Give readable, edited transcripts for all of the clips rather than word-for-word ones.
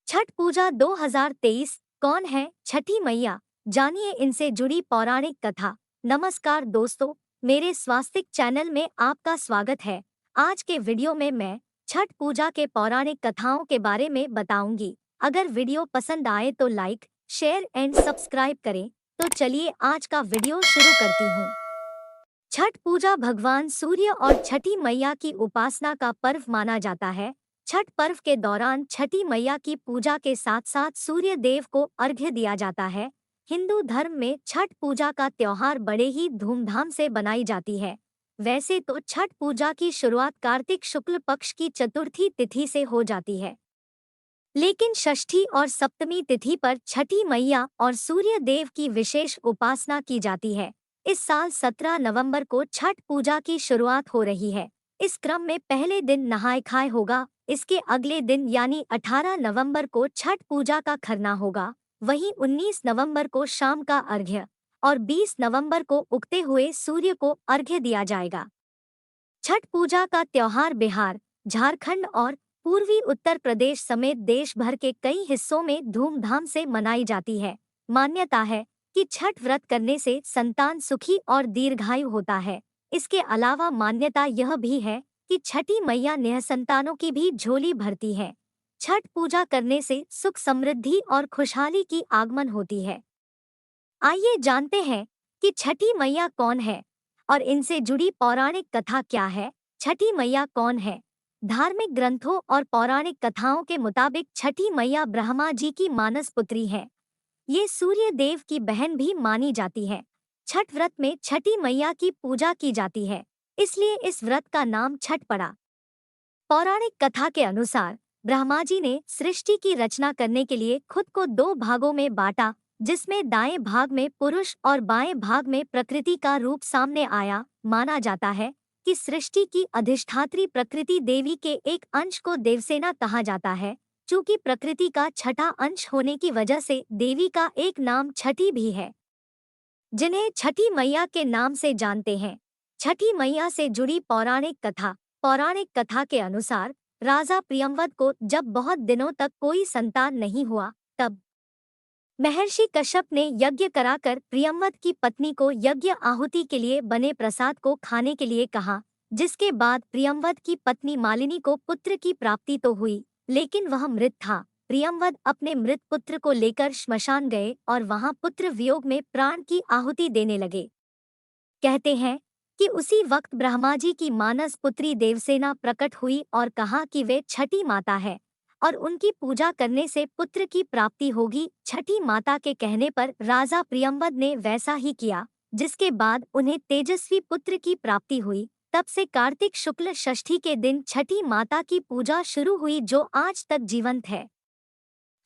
छठ पूजा 2023 कौन है छठी मैया? जानिए इनसे जुड़ी पौराणिक कथा। नमस्कार दोस्तों, मेरे स्वास्तिक चैनल में आपका स्वागत है। आज के वीडियो में मैं छठ पूजा के पौराणिक कथाओं के बारे में बताऊंगी। अगर वीडियो पसंद आए तो लाइक, शेयर एंड सब्सक्राइब करें। तो चलिए आज का वीडियो शुरू करती हूँ। छठ पूजा भगवान सूर्य और छठी मैया की उपासना का पर्व माना जाता है। छठ पर्व के दौरान छठी मैया की पूजा के साथ साथ सूर्य देव को अर्घ्य दिया जाता है। हिंदू धर्म में छठ पूजा का त्योहार बड़े ही धूमधाम से बनाई जाती है। वैसे तो छठ पूजा की शुरुआत कार्तिक शुक्ल पक्ष की चतुर्थी तिथि से हो जाती है, लेकिन षष्ठी और सप्तमी तिथि पर छठी मैया और सूर्य देव की विशेष उपासना की जाती है। इस साल 17 नवंबर को छठ पूजा की शुरुआत हो रही है। इस क्रम में पहले दिन नहाय खाय होगा। इसके अगले दिन यानी 18 नवंबर को छठ पूजा का खरना होगा। वहीं 19 नवंबर को शाम का अर्घ्य और 20 नवंबर को उगते हुए सूर्य को अर्घ्य दिया जाएगा। छठ पूजा का त्योहार बिहार, झारखंड और पूर्वी उत्तर प्रदेश समेत देश भर के कई हिस्सों में धूमधाम से मनाई जाती है। मान्यता है कि छठ व्रत करने से संतान सुखी और दीर्घायु होता है। इसके अलावा मान्यता यह भी है कि छठी मैया निःसंतानों की भी झोली भरती है। छठ पूजा करने से सुख समृद्धि और खुशहाली की आगमन होती है। आइए जानते हैं कि छठी मैया कौन है और इनसे जुड़ी पौराणिक कथा क्या है। छठी मैया कौन है? धार्मिक ग्रंथों और पौराणिक कथाओं के मुताबिक छठी मैया ब्रह्मा जी की मानस पुत्री है। ये सूर्य देव की बहन भी मानी जाती है। छठ व्रत में छठी मैया की पूजा की जाती है, इसलिए इस व्रत का नाम छठ पड़ा। पौराणिक कथा के अनुसार ब्रह्मा जी ने सृष्टि की रचना करने के लिए खुद को दो भागों में बांटा, जिसमें दाएं भाग में पुरुष और बाएं भाग में प्रकृति का रूप सामने आया। माना जाता है कि सृष्टि की अधिष्ठात्री प्रकृति देवी के एक अंश को देवसेना कहा जाता है। चूंकि प्रकृति का छठा अंश होने की वजह से देवी का एक नाम छठी भी है, जिन्हें छठी मैया के नाम से जानते हैं। छठी मैया से जुड़ी पौराणिक कथा। पौराणिक कथा के अनुसार राजा प्रियंवद को जब बहुत दिनों तक कोई संतान नहीं हुआ, तब महर्षि कश्यप ने यज्ञ कराकर प्रियंवद की पत्नी को यज्ञ आहुति के लिए बने प्रसाद को खाने के लिए कहा, जिसके बाद प्रियंवद की पत्नी मालिनी को पुत्र की प्राप्ति तो हुई, लेकिन वह मृत था। प्रियंवद अपने मृत पुत्र को लेकर श्मशान गए और वहां पुत्र वियोग में प्राण की आहुति देने लगे। कहते हैं कि उसी वक्त ब्रह्मा जी की मानस पुत्री देवसेना प्रकट हुई और कहा कि वे छठी माता है और उनकी पूजा करने से पुत्र की प्राप्ति होगी। छठी माता के कहने पर राजा प्रियंवद ने वैसा ही किया, जिसके बाद उन्हें तेजस्वी पुत्र की प्राप्ति हुई। तब से कार्तिक शुक्ल षष्ठी के दिन छठी माता की पूजा शुरू हुई, जो आज तक जीवंत है।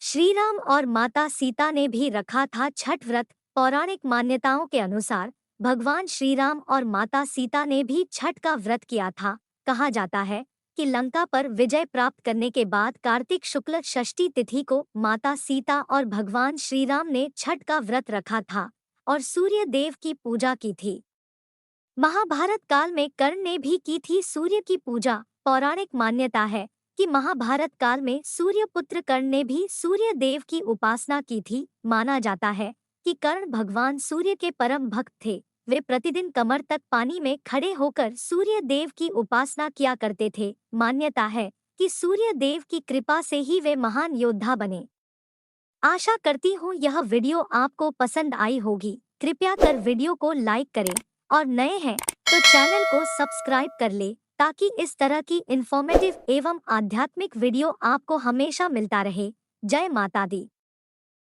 श्री राम और माता सीता ने भी रखा था छठ व्रत। पौराणिक मान्यताओं के अनुसार भगवान श्री राम और माता सीता ने भी छठ का व्रत किया था। कहा जाता है कि लंका पर विजय प्राप्त करने के बाद कार्तिक शुक्ल षष्ठी तिथि को माता सीता और भगवान श्री राम ने छठ का व्रत रखा था और सूर्य देव की पूजा की थी। महाभारत काल में कर्ण ने भी की थी सूर्य की पूजा। पौराणिक मान्यता है कि महाभारत काल में सूर्य पुत्र कर्ण ने भी सूर्य देव की उपासना की थी। माना जाता है कि कर्ण भगवान सूर्य के परम भक्त थे। वे प्रतिदिन कमर तक पानी में खड़े होकर सूर्य देव की उपासना किया करते थे। मान्यता है कि सूर्य देव की कृपा से ही वे महान योद्धा बने। आशा करती हूँ यह वीडियो आपको पसंद आई होगी। कृपया कर वीडियो को लाइक करें और नए हैं तो चैनल को सब्सक्राइब कर ले, ताकि इस तरह की इंफॉर्मेटिव एवं आध्यात्मिक वीडियो आपको हमेशा मिलता रहे। जय माता दी।